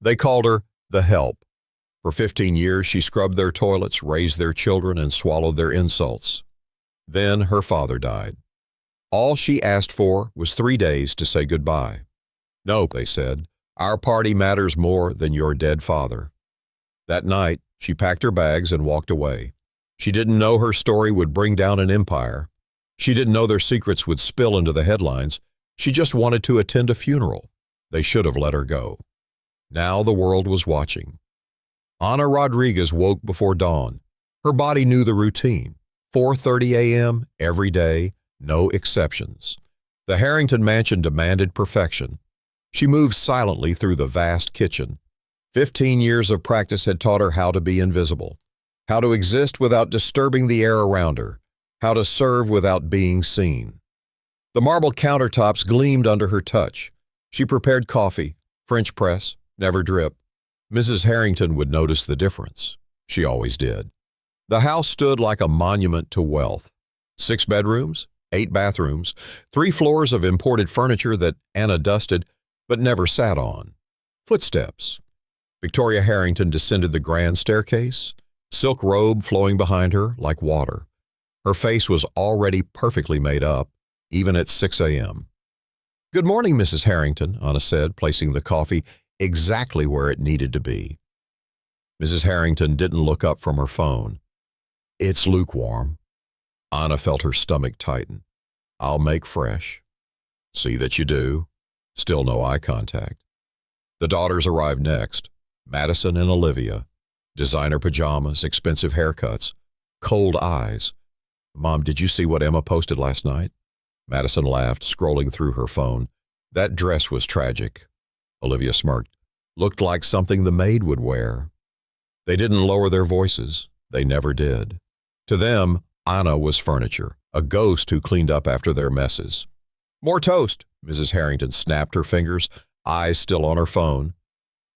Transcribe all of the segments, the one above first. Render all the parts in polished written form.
They called her the Help. For 15 years, she scrubbed their toilets, raised their children, and swallowed their insults. Then her father died. All she asked for was 3 days to say goodbye. No, they said, our party matters more than your dead father. That night, she packed her bags and walked away. She didn't know her story would bring down an empire. She didn't know their secrets would spill into the headlines. She just wanted to attend a funeral. They should have let her go. Now the world was watching. Ana Rodriguez woke before dawn. Her body knew the routine. 4:30 a.m. every day, no exceptions. The Harrington mansion demanded perfection. She moved silently through the vast kitchen. 15 years of practice had taught her how to be invisible, how to exist without disturbing the air around her, how to serve without being seen. The marble countertops gleamed under her touch. She prepared coffee, French press, never drip. Mrs. Harrington would notice the difference. She always did. The house stood like a monument to wealth. 6 bedrooms, 8 bathrooms, 3 floors of imported furniture that Anna dusted but never sat on. Footsteps. Victoria Harrington descended the grand staircase, silk robe flowing behind her like water. Her face was already perfectly made up, even at 6 a.m. "Good morning, Mrs. Harrington," Anna said, placing the coffee exactly where it needed to be. Mrs. Harrington didn't look up from her phone. "It's lukewarm." Anna felt her stomach tighten. "I'll make fresh." "See that you do." Still no eye contact. The daughters arrived next, Madison and Olivia. Designer pajamas, expensive haircuts, cold eyes. "Mom, did you see what Emma posted last night?" Madison laughed, scrolling through her phone. "That dress was tragic." Olivia smirked. "Looked like something the maid would wear." They didn't lower their voices. They never did. To them, Anna was furniture, a ghost who cleaned up after their messes. "More toast." Mrs. Harrington snapped her fingers, eyes still on her phone.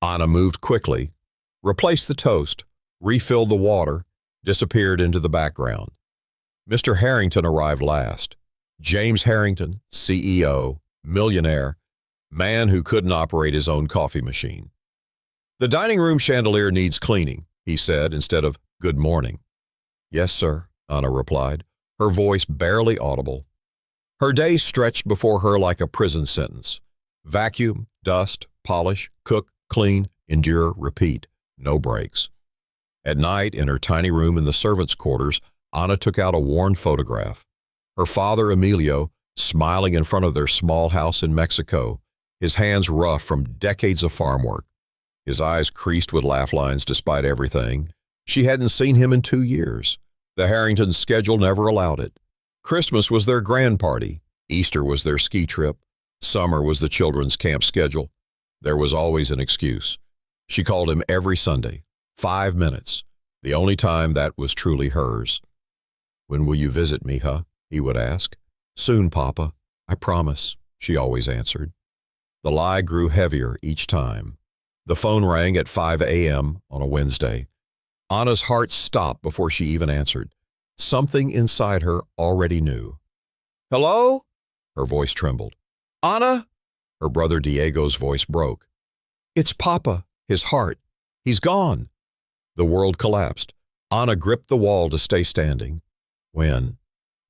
Anna moved quickly, replaced the toast, refilled the water, disappeared into the background. Mr. Harrington arrived last. James Harrington, CEO, millionaire, man who couldn't operate his own coffee machine. "The dining room chandelier needs cleaning," he said instead of "good morning." "Yes, sir," Anna replied, her voice barely audible. Her day stretched before her like a prison sentence. Vacuum, dust, polish, cook, clean, endure, repeat. No breaks. At night, in her tiny room in the servants' quarters, Anna took out a worn photograph. Her father, Emilio, smiling in front of their small house in Mexico, his hands rough from decades of farm work. His eyes creased with laugh lines despite everything. She hadn't seen him in 2 years. The Harringtons' schedule never allowed it. Christmas was their grand party. Easter was their ski trip. Summer was the children's camp schedule. There was always an excuse. She called him every Sunday, 5 minutes, the only time that was truly hers. "When will you visit me, huh?" he would ask. "Soon, Papa. I promise," she always answered. The lie grew heavier each time. The phone rang at 5 a.m. on a Wednesday. Anna's heart stopped before she even answered. Something inside her already knew. "Hello?" Her voice trembled. "Anna?" Her brother Diego's voice broke. "It's Papa, his heart. He's gone." The world collapsed. Anna gripped the wall to stay standing. "When?"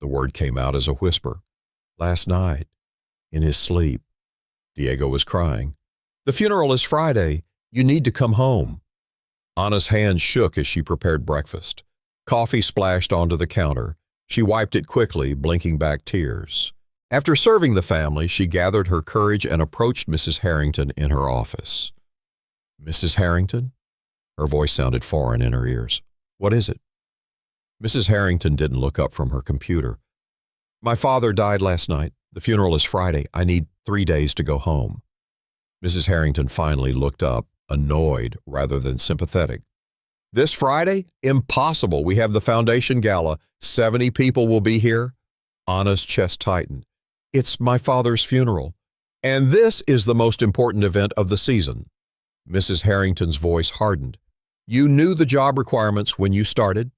The word came out as a whisper. "Last night, in his sleep." Diego was crying. "The funeral is Friday. You need to come home." Anna's hand shook as she prepared breakfast. Coffee splashed onto the counter. She wiped it quickly, blinking back tears. After serving the family, she gathered her courage and approached Mrs. Harrington in her office. "Mrs. Harrington?" Her voice sounded foreign in her ears. "What is it?" Mrs. Harrington didn't look up from her computer. "My father died last night. The funeral is Friday. I need 3 days to go home." Mrs. Harrington finally looked up, annoyed rather than sympathetic. "This Friday? Impossible. We have the foundation gala. 70 people will be here." Anna's chest tightened. "It's my father's funeral. And this is the most important event of the season." Mrs. Harrington's voice hardened. "You knew the job requirements when you started.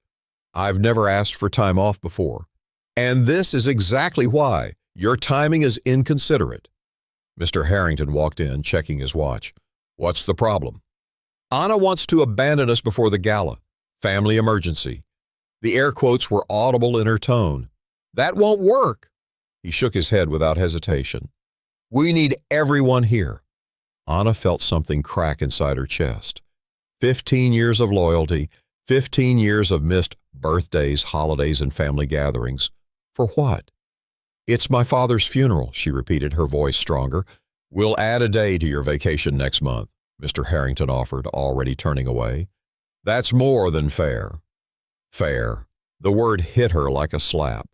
I've never asked for time off before. And this is exactly why. Your timing is inconsiderate." Mr. Harrington walked in, checking his watch. "What's the problem?" Anna wants to abandon us before the gala. Family emergency. The air quotes were audible in her tone. That won't work. He shook his head without hesitation. We need everyone here. Anna felt something crack inside her chest. 15 years of loyalty, 15 years of missed birthdays, holidays, and family gatherings. For what? It's my father's funeral, she repeated, her voice stronger. We'll add a day to your vacation next month, Mr. Harrington offered, already turning away. That's more than fair. Fair. The word hit her like a slap.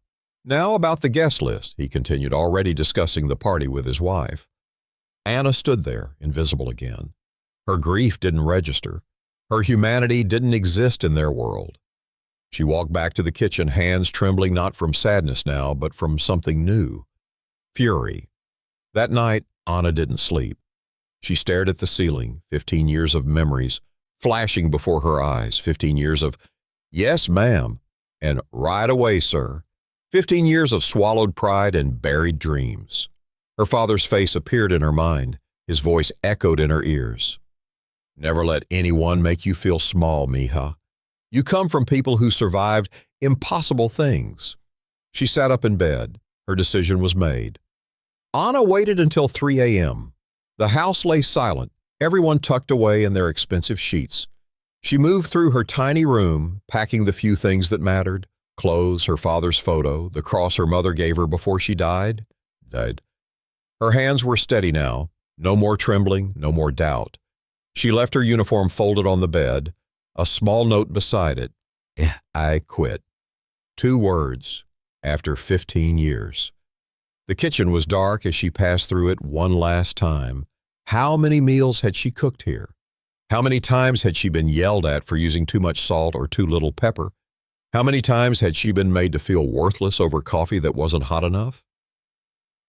Now about the guest list, he continued, already discussing the party with his wife. Anna stood there, invisible again. Her grief didn't register. Her humanity didn't exist in their world. She walked back to the kitchen, hands trembling not from sadness now, but from something new. Fury. That night, Anna didn't sleep. She stared at the ceiling, 15 years of memories, flashing before her eyes, 15 years of, yes, ma'am, and right away, sir. 15 years of swallowed pride and buried dreams. Her father's face appeared in her mind. His voice echoed in her ears. Never let anyone make you feel small, mija. You come from people who survived impossible things. She sat up in bed. Her decision was made. Anna waited until 3 a.m. The house lay silent, everyone tucked away in their expensive sheets. She moved through her tiny room, packing the few things that mattered. Clothes, her father's photo, the cross her mother gave her before she died. Her hands were steady now. No more trembling, no more doubt. She left her uniform folded on the bed, a small note beside it. I quit. 2 words, after 15 years. The kitchen was dark as she passed through it one last time. How many meals had she cooked here? How many times had she been yelled at for using too much salt or too little pepper? How many times had she been made to feel worthless over coffee that wasn't hot enough?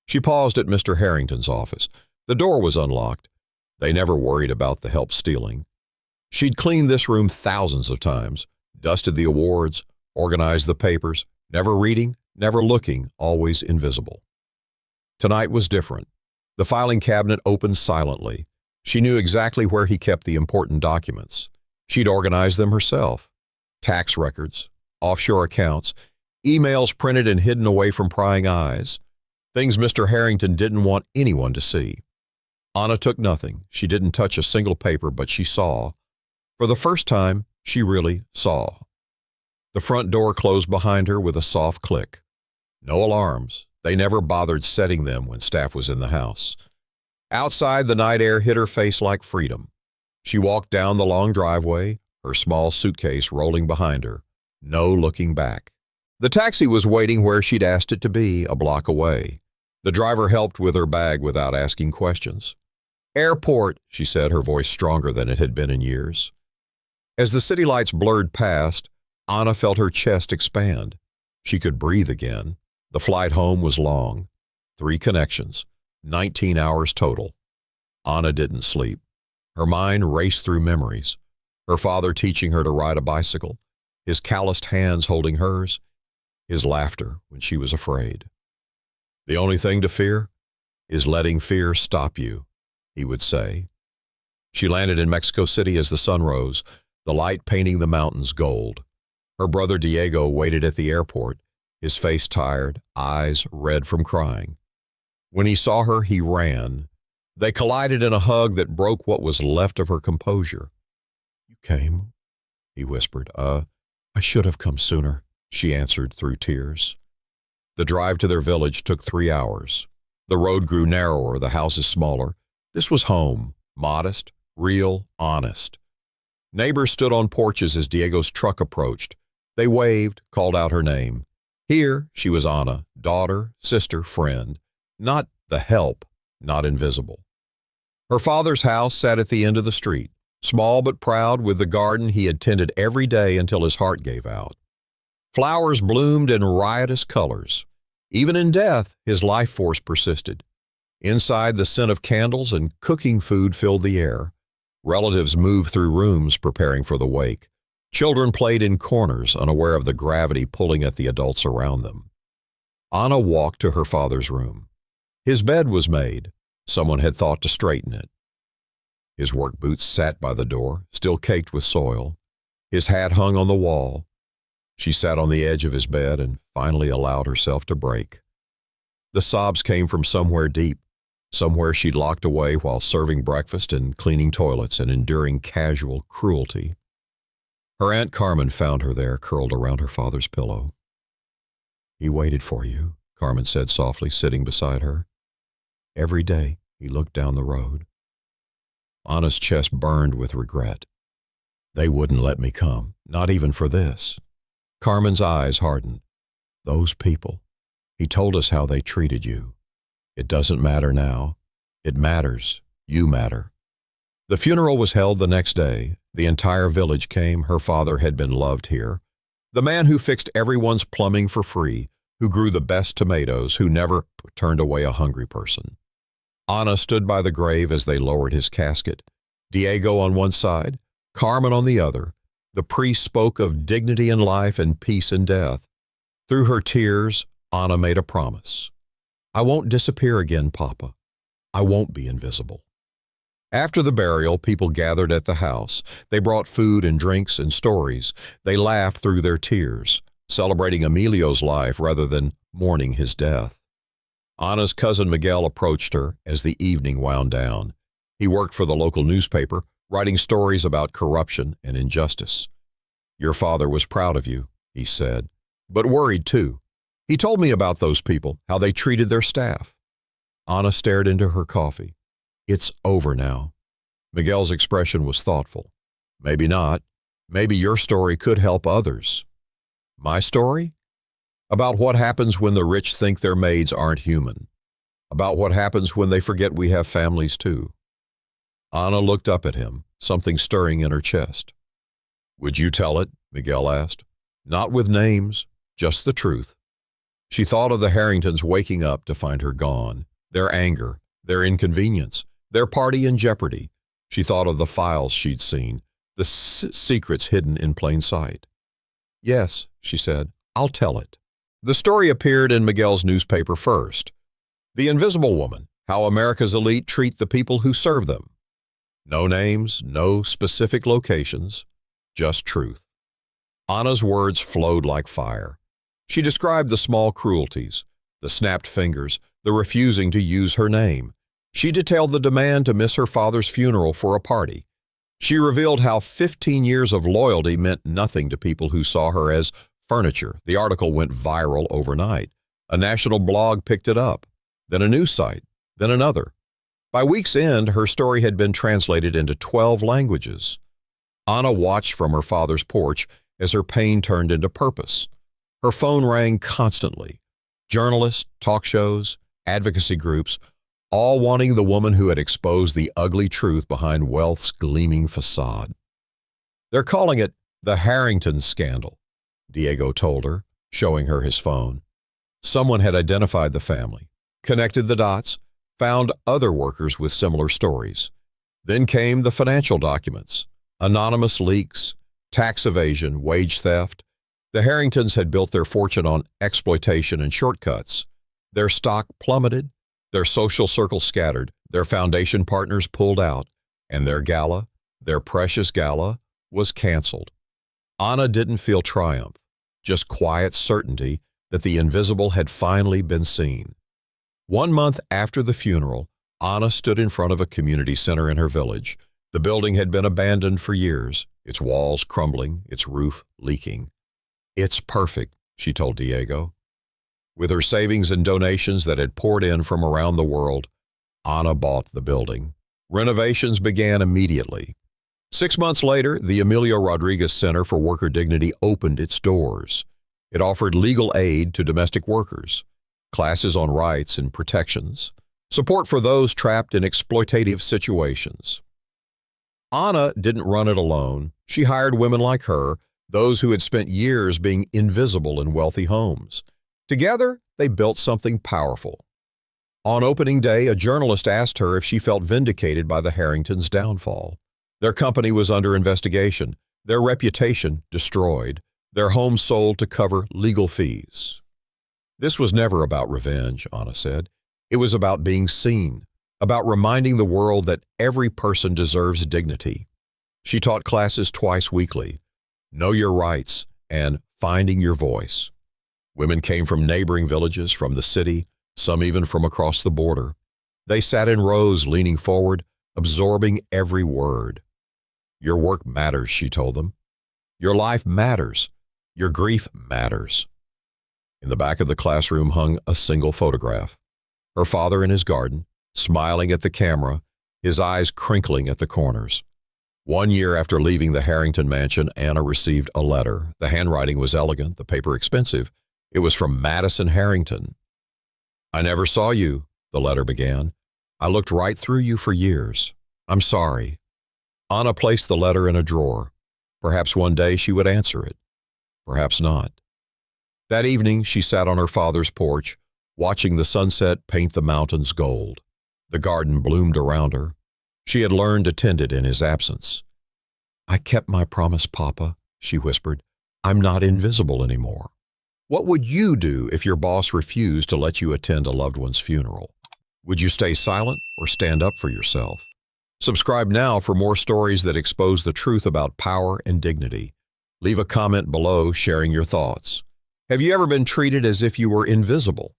She paused at Mr. Harrington's office. The door was unlocked. They never worried about the help stealing. She'd cleaned this room thousands of times, dusted the awards, organized the papers, never reading, never looking, always invisible. Tonight was different. The filing cabinet opened silently. She knew exactly where he kept the important documents. She'd organized them herself. Tax records, offshore accounts, emails printed and hidden away from prying eyes, things Mr. Harrington didn't want anyone to see. Anna took nothing. She didn't touch a single paper, but she saw. For the first time, she really saw. The front door closed behind her with a soft click. No alarms. They never bothered setting them when staff was in the house. Outside, the night air hit her face like freedom. She walked down the long driveway, her small suitcase rolling behind her. No looking back. The taxi was waiting where she'd asked it to be, a block away. The driver helped with her bag without asking questions. Airport, she said, her voice stronger than it had been in years. As the city lights blurred past, Anna felt her chest expand. She could breathe again. The flight home was long. 3 connections, 19 hours total. Anna didn't sleep. Her mind raced through memories. Her father teaching her to ride a bicycle, his calloused hands holding hers, his laughter when she was afraid. The only thing to fear is letting fear stop you, he would say. She landed in Mexico City as the sun rose, the light painting the mountains gold. Her brother Diego waited at the airport, his face tired, eyes red from crying. When he saw her, he ran. They collided in a hug that broke what was left of her composure. You came, he whispered. I should have come sooner, she answered through tears. The drive to their village took 3 hours. The road grew narrower, the houses smaller. This was home, modest, real, honest. Neighbors stood on porches as Diego's truck approached. They waved, called out her name. Here, she was Anna, daughter, sister, friend. Not the help, not invisible. Her father's house sat at the end of the street, small but proud, with the garden he had tended every day until his heart gave out. Flowers bloomed in riotous colors. Even in death, his life force persisted. Inside, the scent of candles and cooking food filled the air. Relatives moved through rooms preparing for the wake. Children played in corners, unaware of the gravity pulling at the adults around them. Anna walked to her father's room. His bed was made. Someone had thought to straighten it. His work boots sat by the door, still caked with soil. His hat hung on the wall. She sat on the edge of his bed and finally allowed herself to break. The sobs came from somewhere deep, somewhere she'd locked away while serving breakfast and cleaning toilets and enduring casual cruelty. Her Aunt Carmen found her there, curled around her father's pillow. "He waited for you," Carmen said softly, sitting beside her. "Every day he looked down the road." Anna's chest burned with regret. "They wouldn't let me come, not even for this." Carmen's eyes hardened. "Those people. He told us how they treated you. It doesn't matter now. It matters. You matter." The funeral was held the next day. The entire village came. Her father had been loved here. The man who fixed everyone's plumbing for free, who grew the best tomatoes, who never turned away a hungry person. Anna stood by the grave as they lowered his casket. Diego on one side, Carmen on the other. The priest spoke of dignity in life and peace in death. Through her tears, Anna made a promise. "I won't disappear again, Papa. I won't be invisible." After the burial, people gathered at the house. They brought food and drinks and stories. They laughed through their tears, celebrating Emilio's life rather than mourning his death. Anna's cousin Miguel approached her as the evening wound down. He worked for the local newspaper, writing stories about corruption and injustice. "Your father was proud of you," he said, "but worried too. He told me about those people, how they treated their staff." Anna stared into her coffee. "It's over now." Miguel's expression was thoughtful. "Maybe not. Maybe your story could help others." "My story?" "About what happens when the rich think their maids aren't human. About what happens when they forget we have families too." Anna looked up at him, something stirring in her chest. "Would you tell it?" Miguel asked. "Not with names, just the truth." She thought of the Harringtons waking up to find her gone, their anger, their inconvenience, their party in jeopardy. She thought of the files she'd seen, the secrets hidden in plain sight. "Yes," she said, "I'll tell it." The story appeared in Miguel's newspaper first. "The Invisible Woman, How America's Elite Treat the People Who Serve Them." No names, no specific locations, just truth. Anna's words flowed like fire. She described the small cruelties, the snapped fingers, the refusing to use her name. She detailed the demand to miss her father's funeral for a party. She revealed how 15 years of loyalty meant nothing to people who saw her as furniture. The article went viral overnight. A national blog picked it up, then a news site, then another. By week's end, her story had been translated into 12 languages. Anna watched from her father's porch as her pain turned into purpose. Her phone rang constantly. Journalists, talk shows, advocacy groups, all wanting the woman who had exposed the ugly truth behind wealth's gleaming facade. "They're calling it the Harrington scandal," Diego told her, showing her his phone. Someone had identified the family, connected the dots, found other workers with similar stories. Then came the financial documents, anonymous leaks, tax evasion, wage theft. The Harringtons had built their fortune on exploitation and shortcuts. Their stock plummeted, their social circle scattered, their foundation partners pulled out, and their gala, their precious gala, was canceled. Anna didn't feel triumph, just quiet certainty that the invisible had finally been seen. 1 month after the funeral, Anna stood in front of a community center in her village. The building had been abandoned for years, its walls crumbling, its roof leaking. "It's perfect," she told Diego. With her savings and donations that had poured in from around the world, Anna bought the building. Renovations began immediately. 6 months later, the Emilio Rodriguez Center for Worker Dignity opened its doors. It offered legal aid to domestic workers, classes on rights and protections, support for those trapped in exploitative situations. Anna didn't run it alone. She hired women like her, those who had spent years being invisible in wealthy homes. Together, they built something powerful. On opening day, a journalist asked her if she felt vindicated by the Harringtons' downfall. Their company was under investigation, their reputation destroyed, their home sold to cover legal fees. "This was never about revenge," Anna said. "It was about being seen. about reminding the world that every person deserves dignity. She taught classes twice weekly, Know Your Rights and Finding Your Voice. Women came from neighboring villages, from the city, some even from across the border. They sat in rows, leaning forward, absorbing every word. Your work matters, she told them. Your life matters. Your grief matters. In the back of the classroom hung a single photograph. Her father in his garden, smiling at the camera, his eyes crinkling at the corners. 1 year after leaving the Harrington mansion, Anna received a letter. The handwriting was elegant, the paper expensive. It was from Madison Harrington. I never saw you, the letter began. I looked right through you for years. I'm sorry. Anna placed the letter in a drawer. Perhaps one day she would answer it. Perhaps not. That evening, she sat on her father's porch, watching the sunset paint the mountains gold. The garden bloomed around her. She had learned to tend it in his absence. I kept my promise, Papa, she whispered. I'm not invisible anymore. What would you do if your boss refused to let you attend a loved one's funeral? Would you stay silent or stand up for yourself? Subscribe now for more stories that expose the truth about power and dignity. Leave a comment below sharing your thoughts. Have you ever been treated as if you were invisible?